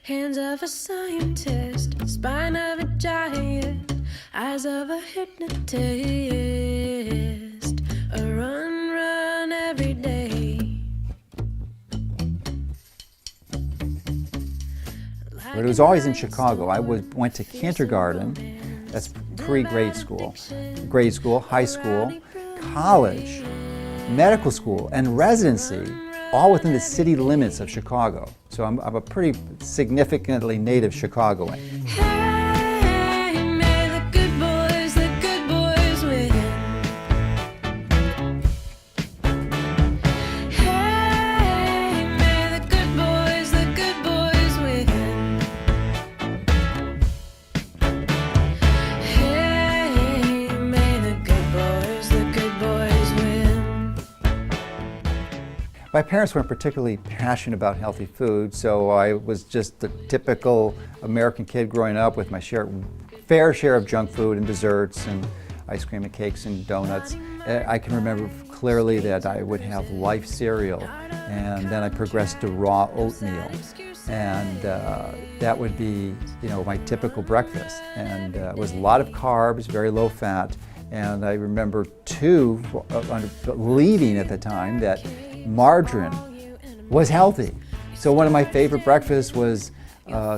Hands of a scientist, spine of a giant, eyes of a hypnotist. A run, run every day. But it was always in Chicago. I went to kindergarten, that's pre-grade school, grade school, high school, college, medical school, and residency, all within the city limits of Chicago. So I'm a pretty significantly native Chicagoan. Hey, may the good boys win. Hey, may the good boys win. Hey, may the good boys win. My parents weren't particularly passionate about healthy food, so I was just the typical American kid growing up with my fair share of junk food and desserts and ice cream and cakes and donuts. I can remember clearly that I would have Life cereal, and then I progressed to raw oatmeal, and that would be, my typical breakfast. And it was a lot of carbs, very low fat, and I remember believing at the time that margarine was healthy. So one of my favorite breakfasts was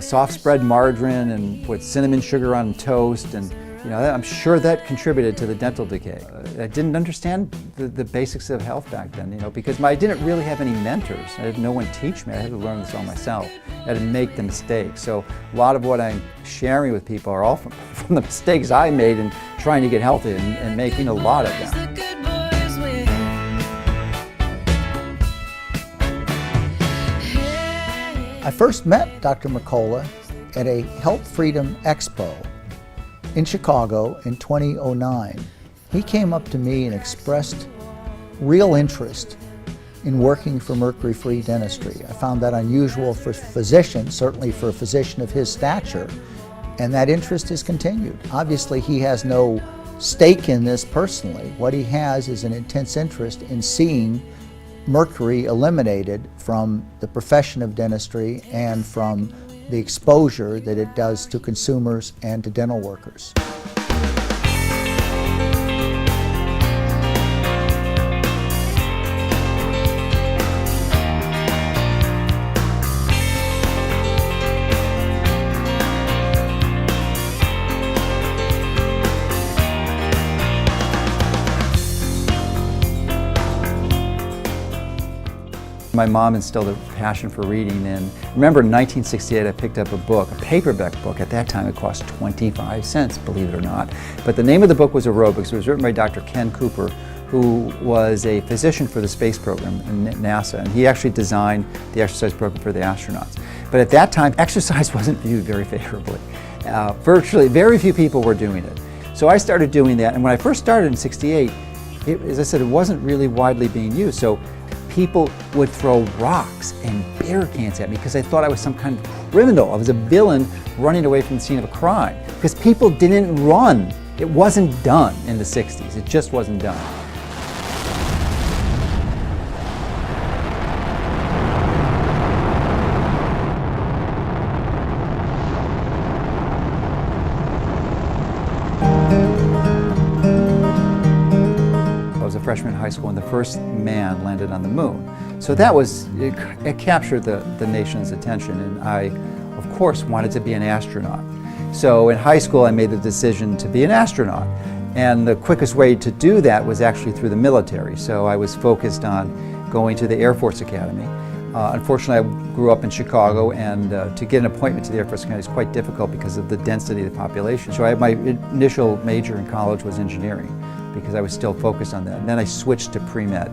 soft spread margarine and with cinnamon sugar on toast, and I'm sure that contributed to the dental decay. I didn't understand the basics of health back then, because I didn't really have any mentors. I had no one teach me. I had to learn this all myself. I had to make the mistakes. So a lot of what I'm sharing with people are all from the mistakes I made in trying to get healthy and making a lot of them. I first met Dr. Mercola at a Health Freedom Expo in Chicago in 2009. He came up to me and expressed real interest in working for mercury-free dentistry. I found that unusual for physicians, certainly for a physician of his stature, and that interest has continued. Obviously, he has no stake in this personally. What he has is an intense interest in seeing mercury eliminated from the profession of dentistry and from the exposure that it does to consumers and to dental workers. My mom instilled a passion for reading, and remember in 1968 I picked up a book, a paperback book. At that time it cost 25 cents, believe it or not. But the name of the book was Aerobics. It was written by Dr. Ken Cooper, who was a physician for the space program in NASA, and he actually designed the exercise program for the astronauts. But at that time, exercise wasn't viewed very favorably. Virtually, very few people were doing it. So I started doing that, and when I first started in '68, as I said, it wasn't really widely being used. So people would throw rocks and beer cans at me because they thought I was some kind of criminal. I was a villain running away from the scene of a crime. Because people didn't run. It wasn't done in the 60s. It just wasn't done. I was a freshman in high school when the first man landed on the moon. So that was, it captured the nation's attention, and I, of course, wanted to be an astronaut. So in high school I made the decision to be an astronaut, and the quickest way to do that was actually through the military. So I was focused on going to the Air Force Academy. Unfortunately, I grew up in Chicago, and to get an appointment to the Air Force Academy is quite difficult because of the density of the population. So my initial major in college was engineering, because I was still focused on that. And then I switched to pre-med.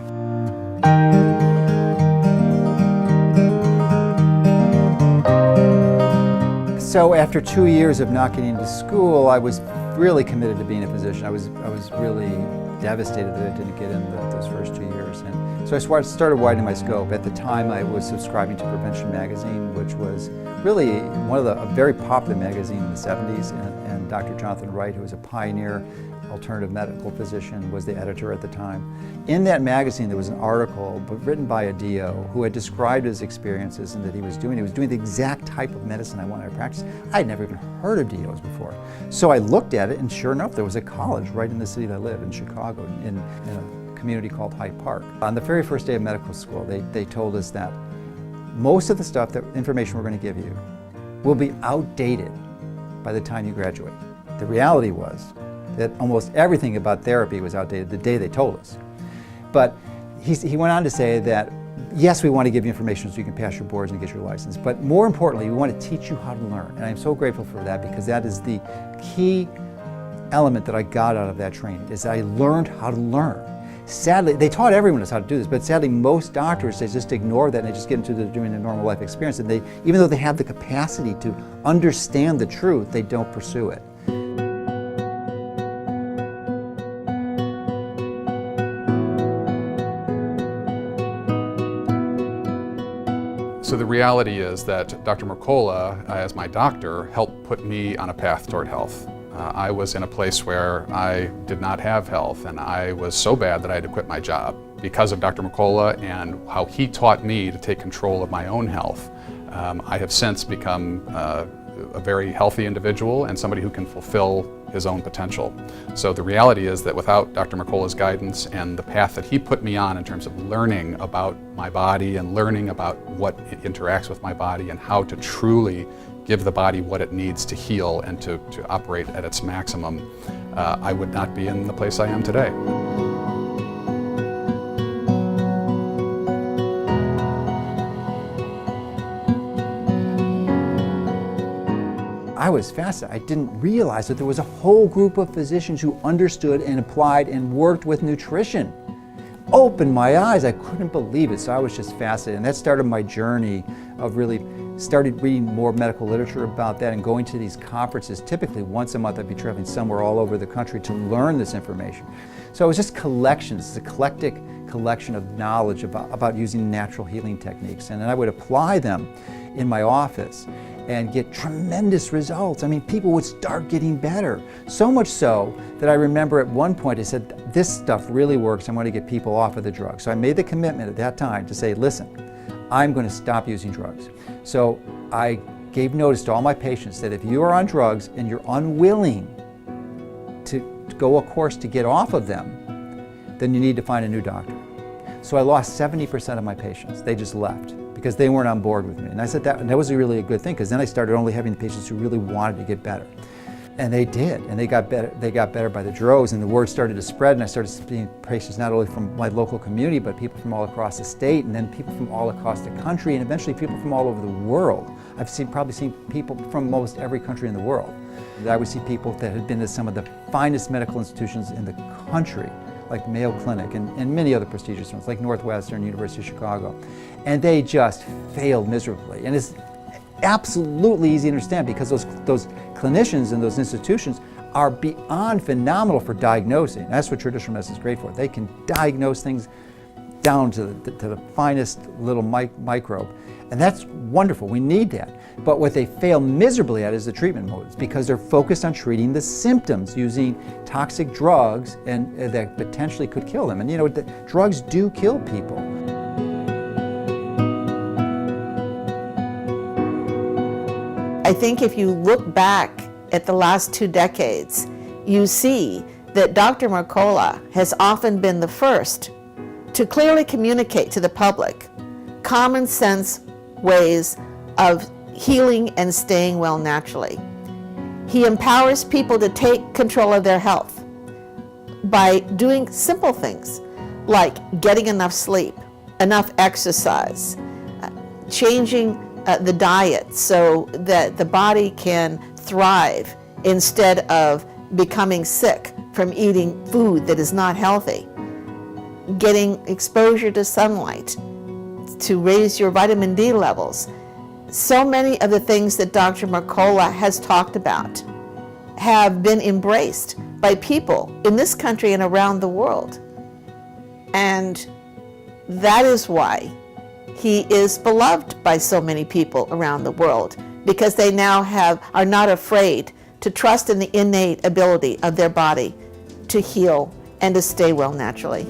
So after 2 years of not getting into school, I was really committed to being a physician. I was really devastated that I didn't get in those first 2 years. And so I started widening my scope. At the time, I was subscribing to Prevention magazine, which was really a very popular magazine in the 70s. And Dr. Jonathan Wright, who was a pioneer alternative medical physician, was the editor at the time. In that magazine there was an article written by a DO who had described his experiences and that he was doing the exact type of medicine I wanted to practice. I had never even heard of DOs before. So I looked at it, and sure enough there was a college right in the city that I live in, Chicago, in a community called Hyde Park. On the very first day of medical school they told us that most of the information we're going to give you will be outdated by the time you graduate. The reality was that almost everything about therapy was outdated the day they told us. But he went on to say that, yes, we want to give you information so you can pass your boards and get your license, but more importantly, we want to teach you how to learn. And I'm so grateful for that, because that is the key element that I got out of that training, is I learned how to learn. Sadly, they taught everyone else how to do this, but sadly most doctors, they just ignore that and they just get into doing a normal life experience, and even though they have the capacity to understand the truth, they don't pursue it. So the reality is that Dr. Mercola, as my doctor, helped put me on a path toward health. I was in a place where I did not have health, and I was so bad that I had to quit my job. Because of Dr. Mercola and how he taught me to take control of my own health, I have since become a very healthy individual and somebody who can fulfill his own potential. So the reality is that without Dr. Mercola's guidance and the path that he put me on in terms of learning about my body and learning about what it interacts with my body and how to truly give the body what it needs to heal and to operate at its maximum, I would not be in the place I am today. I was fascinated. I didn't realize that there was a whole group of physicians who understood and applied and worked with nutrition. Opened my eyes. I couldn't believe it. So I was just fascinated. And that started my journey of really started reading more medical literature about that and going to these conferences. Typically once a month I'd be traveling somewhere all over the country to learn this information. So it was just collections, it's a eclectic collection of knowledge about using natural healing techniques. And then I would apply them in my office and get tremendous results. I mean, people would start getting better. So much so that I remember at one point I said, this stuff really works, I'm going to get people off of the drugs. So I made the commitment at that time to say, listen, I'm going to stop using drugs. So I gave notice to all my patients that if you are on drugs and you're unwilling to go a course to get off of them, then you need to find a new doctor. So I lost 70% of my patients. They just left because they weren't on board with me. And I said that was really a good thing, because then I started only having patients who really wanted to get better. And they did, and they got better by the droves, and the word started to spread, and I started seeing patients not only from my local community, but people from all across the state, and then people from all across the country, and eventually people from all over the world. I've probably seen people from almost every country in the world. I would see people that had been to some of the finest medical institutions in the country, like Mayo Clinic and many other prestigious ones, like Northwestern, University of Chicago. And they just failed miserably. And it's absolutely easy to understand, because those clinicians in those institutions are beyond phenomenal for diagnosing. That's what traditional medicine is great for. They can diagnose things down to the finest little microbe. And that's wonderful, we need that. But what they fail miserably at is the treatment modes, because they're focused on treating the symptoms using toxic drugs and that potentially could kill them. And you know, drugs do kill people. I think if you look back at the last 2 decades, you see that Dr. Mercola has often been the first to clearly communicate to the public common sense ways of healing and staying well naturally. He empowers people to take control of their health by doing simple things like getting enough sleep, enough exercise, changing the diet so that the body can thrive instead of becoming sick from eating food that is not healthy, getting exposure to sunlight to raise your vitamin D levels. So many of the things that Dr. Mercola has talked about have been embraced by people in this country and around the world. And that is why he is beloved by so many people around the world, because they now are not afraid to trust in the innate ability of their body to heal and to stay well naturally.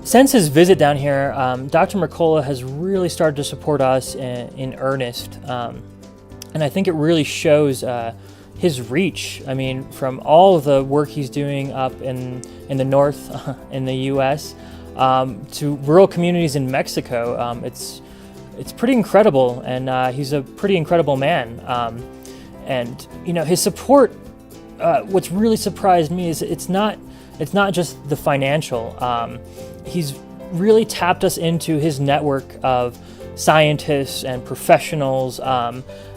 Since his visit down here, Dr. Mercola has really started to support us in earnest, and I think it really shows his reach. I mean, from all of the work he's doing up in the north in the U.S. To rural communities in Mexico, it's pretty incredible, and he's a pretty incredible man. And you know, his support. What's really surprised me is it's not just the financial. He's really tapped us into his network of scientists and professionals,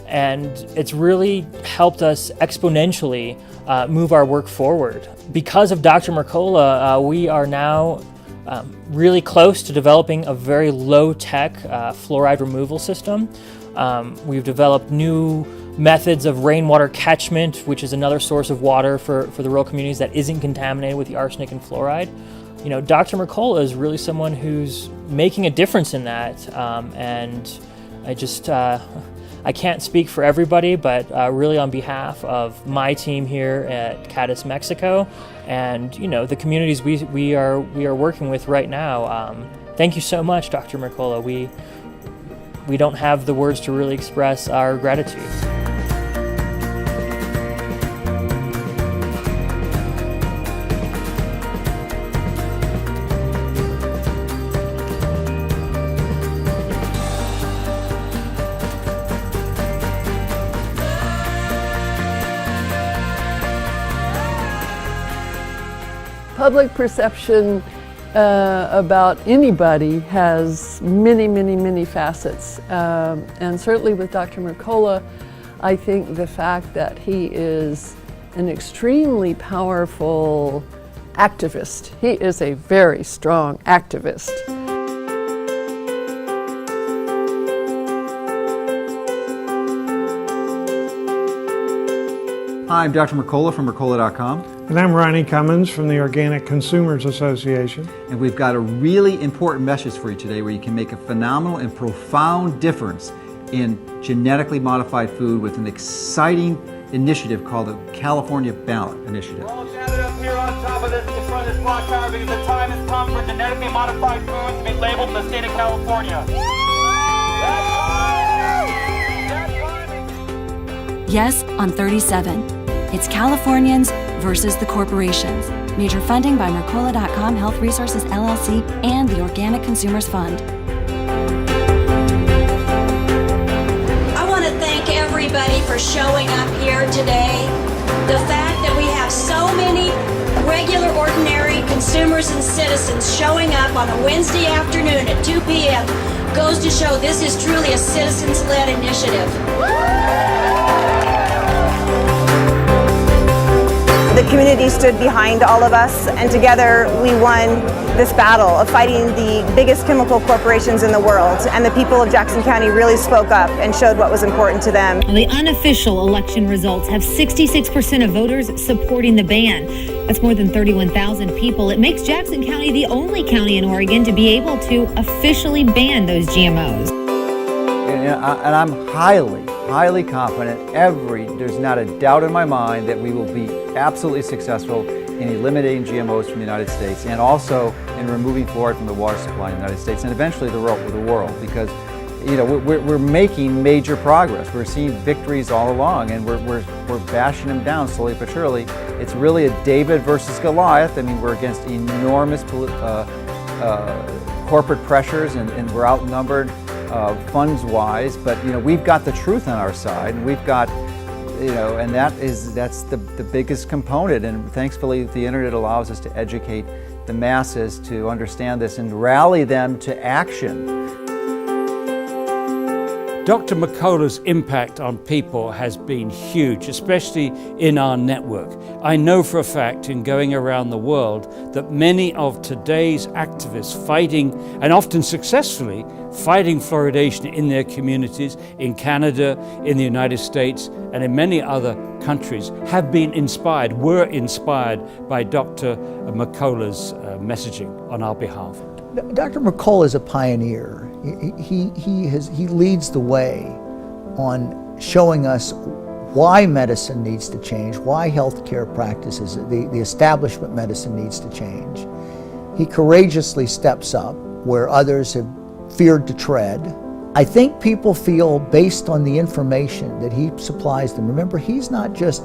and it's really helped us exponentially move our work forward. Because of Dr. Mercola, we are now really close to developing a very low-tech fluoride removal system. We've developed new methods of rainwater catchment, which is another source of water for the rural communities that isn't contaminated with the arsenic and fluoride. You know, Dr. Mercola is really someone who's making a difference in that, and I can't speak for everybody, but really on behalf of my team here at Cadiz, Mexico, and you know, the communities we are working with right now. Thank you so much, Dr. Mercola. We don't have the words to really express our gratitude. Public perception about anybody has many facets. And certainly with Dr. Mercola, I think the fact that he is an extremely powerful activist. He is a very strong activist. Hi, I'm Dr. Mercola from Mercola.com. And I'm Ronnie Cummins from the Organic Consumers Association. And we've got a really important message for you today where you can make a phenomenal and profound difference in genetically modified food with an exciting initiative called the California Ballot Initiative. We're all gathered up here on top of this, in front of this clock tower, because the time has come for genetically modified foods to be labeled in the state of California. Yes, on 37. It's Californians versus the corporations. Major funding by Mercola.com Health Resources LLC and the Organic Consumers Fund. I want to thank everybody for showing up here today. The fact that we have so many regular, ordinary consumers and citizens showing up on a Wednesday afternoon at 2 p.m. goes to show this is truly a citizens-led initiative. the community stood behind all of us, and together we won this battle of fighting the biggest chemical corporations in the world. And the people of Jackson County really spoke up and showed what was important to them. The unofficial election results have 66% of voters supporting the ban. That's more than 31,000 people. It makes Jackson County the only county in Oregon to be able to officially ban those GMOs. And I'm highly confident, there's not a doubt in my mind that we will be absolutely successful in eliminating GMOs from the United States, and also in removing fluoride from the water supply in the United States, and eventually the world, because we're making major progress. We're seeing victories all along, and we're bashing them down slowly but surely. It's really a David versus Goliath. I mean, we're against enormous corporate pressures, and we're outnumbered funds-wise. But we've got the truth on our side, and we've got, and that's the biggest component. And thankfully, the internet allows us to educate the masses to understand this and rally them to action. Dr. Mercola's impact on people has been huge, especially in our network. I know for a fact, in going around the world, that many of today's activists fighting, and often successfully, fighting fluoridation in their communities, in Canada, in the United States, and in many other countries, were inspired by Dr. Mercola's messaging on our behalf. Dr. Mercola is a pioneer. He leads the way on showing us why medicine needs to change, why healthcare practices, the establishment medicine needs to change. He courageously steps up where others have feared to tread. I think people feel, based on the information that he supplies them, remember, he's not just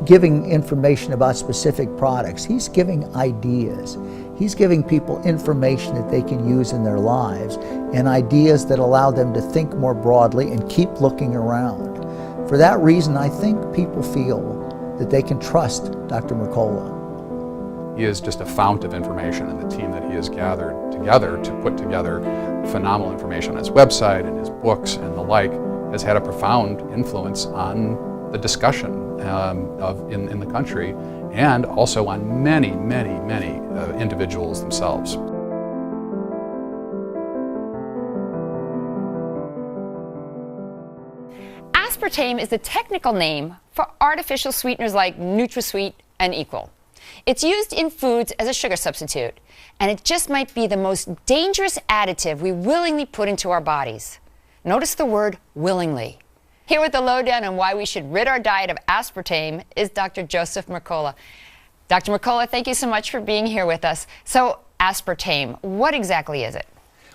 giving information about specific products, he's giving ideas. He's giving people information that they can use in their lives, and ideas that allow them to think more broadly and keep looking around. For that reason, I think people feel that they can trust Dr. Mercola. He is just a fount of information, and the team that he has gathered together to put together phenomenal information on his website and his books and the like has had a profound influence on the discussion in the country, and also on many individuals themselves. Aspartame is the technical name for artificial sweeteners like NutraSweet and Equal. It's used in foods as a sugar substitute, and it just might be the most dangerous additive we willingly put into our bodies. Notice the word willingly. Here with the lowdown on why we should rid our diet of aspartame is Dr. Joseph Mercola. Dr. Mercola, thank you so much for being here with us. So, aspartame, what exactly is it?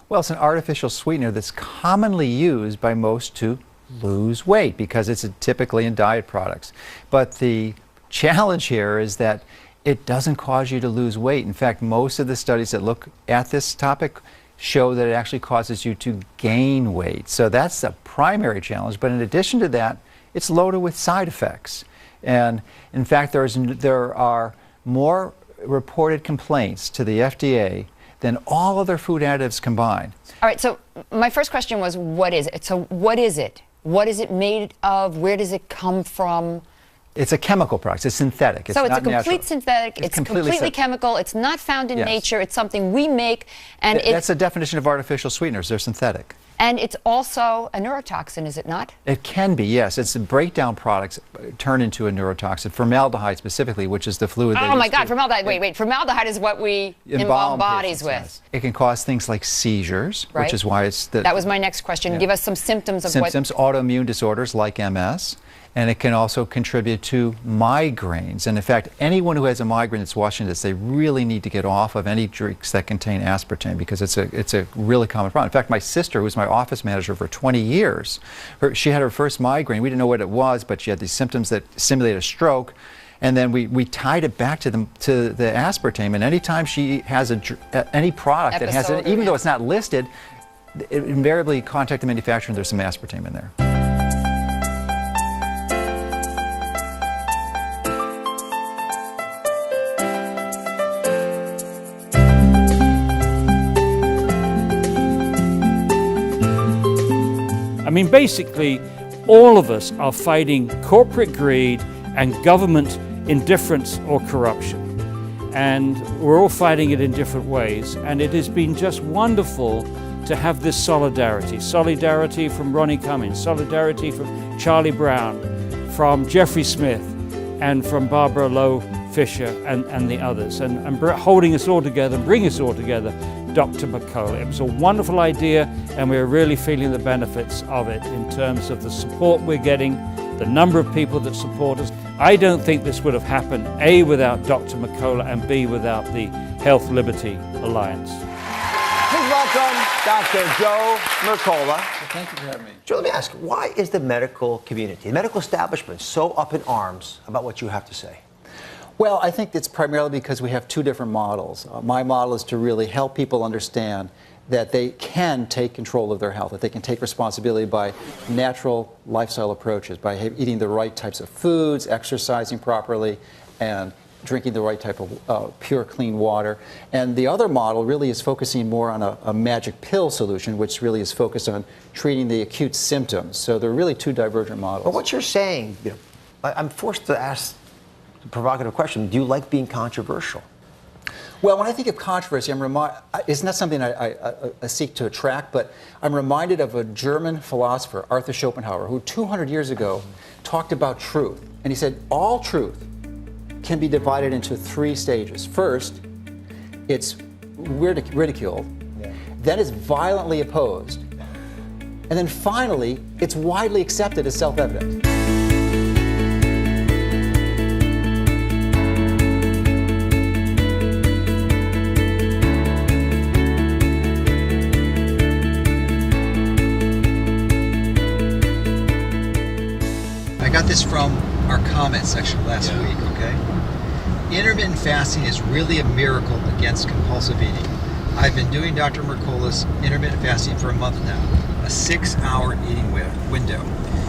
Well, it's an artificial sweetener that's commonly used by most to lose weight because it's typically in diet products. But the challenge here is that it doesn't cause you to lose weight. In fact, most of the studies that look at this topic show that it actually causes you to gain weight. So that's the primary challenge. But in addition to that, it's loaded with side effects. And in fact, there are more reported complaints to the FDA than all other food additives combined. All right, so my first question was, what is it? So what is it? What is it made of? Where does it come from? It's a chemical product. It's synthetic. So it's not a complete natural. synthetic. It's completely chemical. It's not found in nature. It's something we make, and that's the definition of artificial sweeteners. They're synthetic. And it's also a neurotoxin, is it not? It can be, yes. It's the breakdown products turn into a neurotoxin. Formaldehyde specifically, which is the fluid. Oh my God, formaldehyde! Wait. Formaldehyde is what we embalm bodies with. Yes. It can cause things like seizures, which is why it's that was my next question. Yeah. Give us some symptoms of autoimmune disorders like MS. And it can also contribute to migraines. And in fact, anyone who has a migraine that's watching this, they really need to get off of any drinks that contain aspartame because it's a really common problem. In fact, my sister, who's my office manager for 20 years, she had her first migraine. We didn't know what it was, but she had these symptoms that simulate a stroke. And then we tied it back to the aspartame. And anytime she has any product that has it, even though it's not listed, it invariably contact the manufacturer and there's some aspartame in there. I mean, basically, all of us are fighting corporate greed and government indifference or corruption. And we're all fighting it in different ways, and it has been just wonderful to have this solidarity. Solidarity from Ronnie Cummings, solidarity from Charlie Brown, from Jeffrey Smith, and from Barbara Lowe Fisher and the others, and holding us all together, bringing us all together, Dr. Mercola. It was a wonderful idea, and we're really feeling the benefits of it in terms of the support we're getting, the number of people that support us. I don't think this would have happened, A, without Dr. Mercola, and B, without the Health Liberty Alliance. Please welcome Dr. Joe Mercola. Thank you for having me. Joe, let me ask, why is the medical community, the medical establishment, so up in arms about what you have to say? Well, I think it's primarily because we have two different models. My model is to really help people understand that they can take control of their health, that they can take responsibility by natural lifestyle approaches, by eating the right types of foods, exercising properly, and drinking the right type of pure, clean water. And the other model really is focusing more on a magic pill solution, which really is focused on treating the acute symptoms. So they're really two divergent models. But what you're saying, I'm forced to ask the provocative question, do you like being controversial? Well, when I think of controversy, it's not something I seek to attract, but I'm reminded of a German philosopher, Arthur Schopenhauer, who 200 years ago talked about truth. And he said, all truth can be divided into three stages. First, it's ridiculed, then it's violently opposed, and then finally, it's widely accepted as self-evident. I got this from our comment section last week, okay? Intermittent fasting is really a miracle against compulsive eating. I've been doing Dr. Mercola's intermittent fasting for a month now, a 6-hour eating window.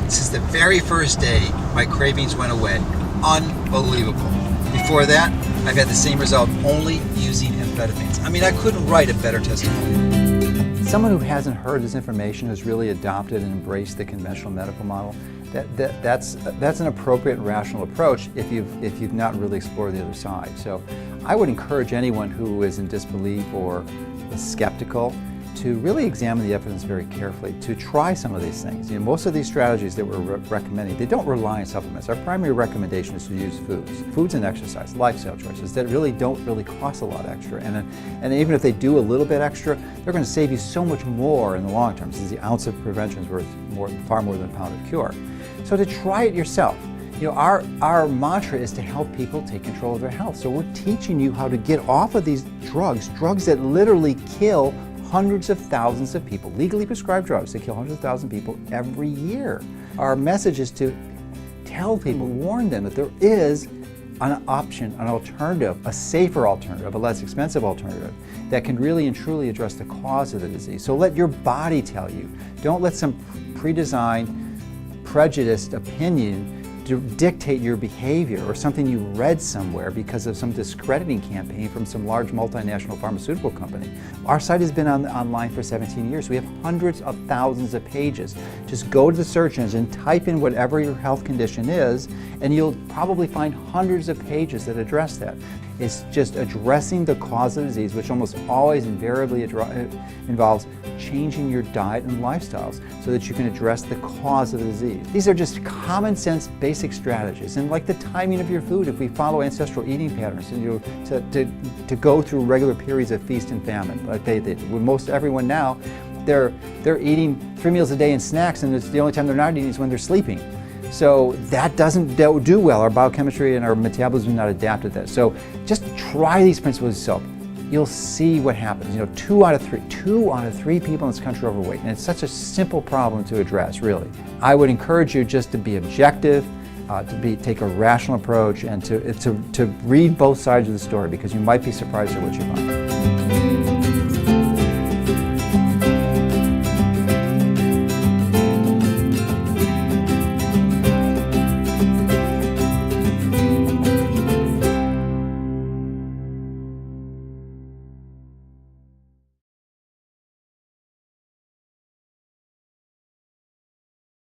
Since the very first day, my cravings went away. Unbelievable. Before that, I've had the same result only using amphetamines. I mean, I couldn't write a better testimonial. Someone who hasn't heard this information has really adopted and embraced the conventional medical model. That's an appropriate and rational approach if you've not really explored the other side. So I would encourage anyone who is in disbelief or is skeptical to really examine the evidence very carefully, to try some of these things. You know, most of these strategies that we're recommending, they don't rely on supplements. Our primary recommendation is to use foods and exercise, lifestyle choices that don't cost a lot extra. And even if they do a little bit extra, they're going to save you so much more in the long term, since the ounce of prevention is worth far more than a pound of cure. So to try it yourself. You know, our mantra is to help people take control of their health. So we're teaching you how to get off of these drugs that literally kill hundreds of thousands of people, legally prescribed drugs that kill hundreds of thousands of people every year. Our message is to tell people, warn them that there is an option, an alternative, a safer alternative, a less expensive alternative that can really and truly address the cause of the disease. So let your body tell you. Don't let some pre-designed, prejudiced opinion to dictate your behavior or something you read somewhere because of some discrediting campaign from some large multinational pharmaceutical company. Our site has been online for 17 years. We have hundreds of thousands of pages. Just go to the search engine, type in whatever your health condition is, and you'll probably find hundreds of pages that address that. It's just addressing the cause of the disease, which almost always invariably involves changing your diet and lifestyles so that you can address the cause of the disease. These are just common sense basic strategies. And like the timing of your food, if we follow ancestral eating patterns, and to go through regular periods of feast and famine, like they did. With most everyone now, they're eating 3 meals a day and snacks, and it's the only time they're not eating is when they're sleeping. So that doesn't do well. Our biochemistry and our metabolism is not adapted to that. So just try these principles yourself. You'll see what happens. You know, 2 out of 3 people in this country are overweight, and it's such a simple problem to address, really. I would encourage you just to be objective, take a rational approach, and to read both sides of the story, because you might be surprised at what you find.